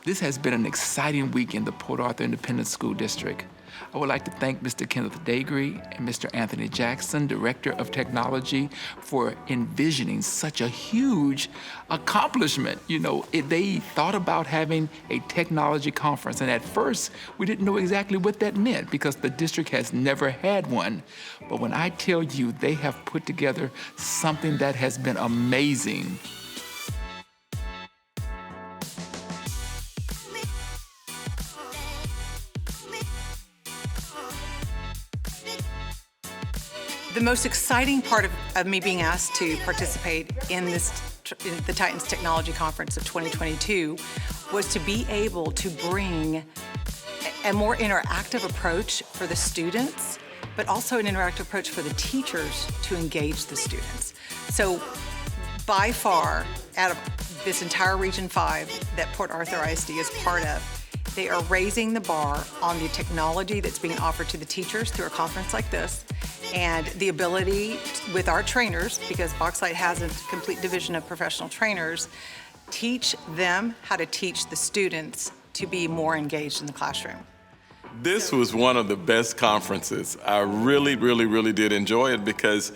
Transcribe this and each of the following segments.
This has been an exciting week in the Port Arthur Independent School District. I would like to thank Mr. Kenneth Dagree and Mr. Anthony Jackson, Director of Technology, for envisioning such a huge accomplishment. They thought about having a technology conference, and at first, we didn't know exactly what that meant because the district has never had one. But when I tell you they have put together something that has been amazing. The most exciting part of me being asked to participate in the Titans Technology Conference of 2022 was to be able to bring a more interactive approach for the students, but also an interactive approach for the teachers to engage the students. So by far, out of this entire Region 5 that Port Arthur ISD is part of, they are raising the bar on the technology that's being offered to the teachers through a conference like this, and the ability with our trainers, because Bauxite has a complete division of professional trainers, teach them how to teach the students to be more engaged in the classroom. This was one of the best conferences. I really, really, really did enjoy it because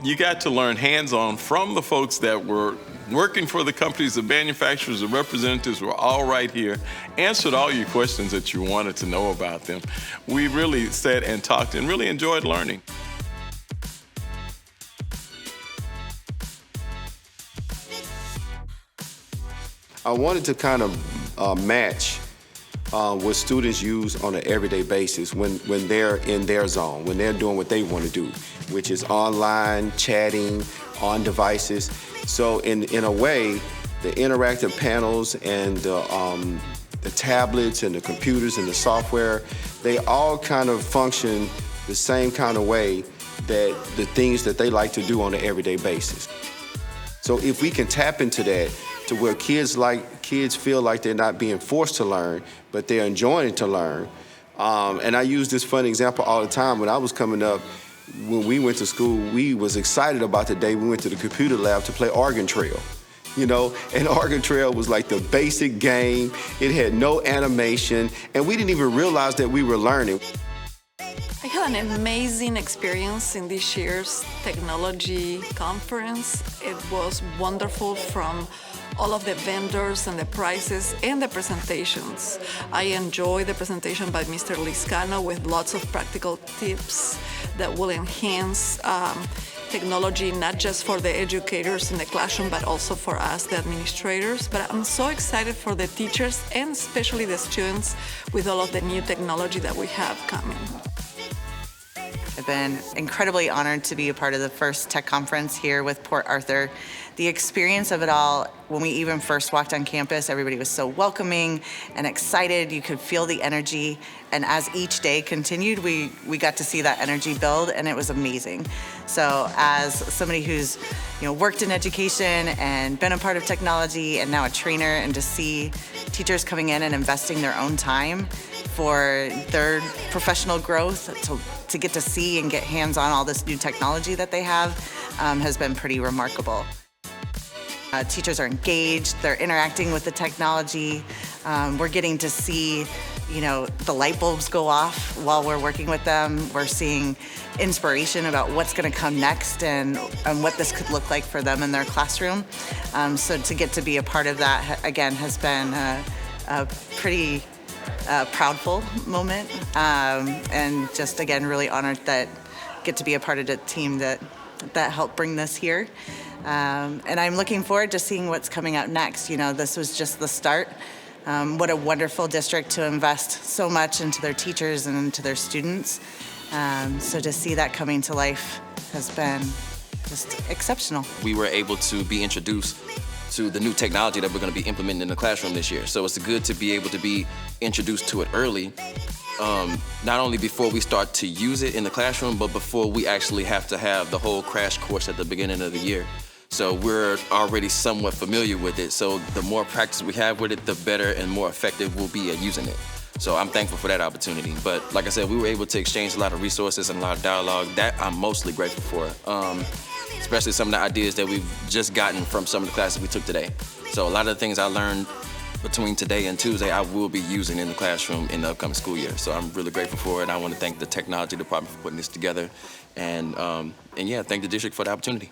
you got to learn hands-on from the folks that were working for the companies, the manufacturers, the representatives were all right here, answered all your questions that you wanted to know about them. We really sat and talked and really enjoyed learning. I wanted to kind of match what students use on an everyday basis when they're in their zone, when they're doing what they want to do, which is online, chatting, on devices. So in a way, the interactive panels and the tablets and the computers and the software, they all kind of function the same kind of way that the things that they like to do on an everyday basis. So if we can tap into that to where kids feel like they're not being forced to learn, but they're enjoying to learn. And I use this fun example all the time. When I was coming up, when we went to school, we was excited about the day we went to the computer lab to play Oregon Trail. And Oregon Trail was like the basic game. It had no animation, and we didn't even realize that we were learning. I had an amazing experience in this year's technology conference. It was wonderful from all of the vendors and the prices and the presentations. I enjoyed the presentation by Mr. Liscano with lots of practical tips that will enhance technology, not just for the educators in the classroom, but also for us, the administrators. But I'm so excited for the teachers and especially the students with all of the new technology that we have coming. I've been incredibly honored to be a part of the first tech conference here with Port Arthur. The experience of it all, when we even first walked on campus, everybody was so welcoming and excited. You could feel the energy. And as each day continued, we got to see that energy build, and it was amazing. So as somebody who's worked in education and been a part of technology and now a trainer, and to see teachers coming in and investing their own time for their professional growth, to get to see and get hands-on all this new technology that they have has been pretty remarkable. Teachers are engaged, they're interacting with the technology. We're getting to see, the light bulbs go off while we're working with them. We're seeing inspiration about what's gonna come next and what this could look like for them in their classroom. So to get to be a part of that, again, has been a pretty proudful moment. And just, again, really honored that get to be a part of the team that helped bring this here. And I'm looking forward to seeing what's coming out next. This was just the start. What a wonderful district to invest so much into their teachers and into their students. So to see that coming to life has been just exceptional. We were able to be introduced to the new technology that we're going to be implementing in the classroom this year. So it's good to be able to be introduced to it early, not only before we start to use it in the classroom, but before we actually have to have the whole crash course at the beginning of the year. So we're already somewhat familiar with it. So the more practice we have with it, the better and more effective we'll be at using it. So I'm thankful for that opportunity. But like I said, we were able to exchange a lot of resources and a lot of dialogue. That I'm mostly grateful for, especially some of the ideas that we've just gotten from some of the classes we took today. So a lot of the things I learned between today and Tuesday, I will be using in the classroom in the upcoming school year. So I'm really grateful for it. I want to thank the technology department for putting this together, and yeah, thank the district for the opportunity.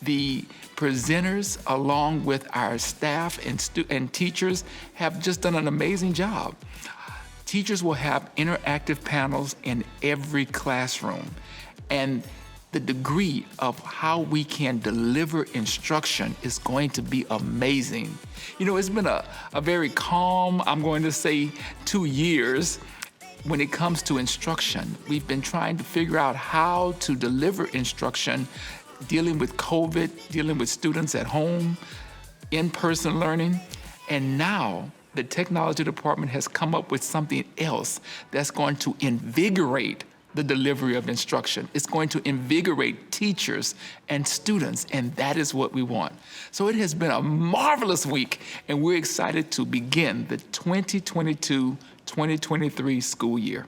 The presenters, along with our staff and teachers, have just done an amazing job. Teachers will have interactive panels in every classroom, and the degree of how we can deliver instruction is going to be amazing. You know, it's been a very calm, I'm going to say, 2 years when it comes to instruction. We've been trying to figure out how to deliver instruction, dealing with COVID, dealing with students at home, in-person learning, and now the technology department has come up with something else that's going to invigorate the delivery of instruction. It's going to invigorate teachers and students, and that is what we want. So it has been a marvelous week, and we're excited to begin the 2022-2023 school year.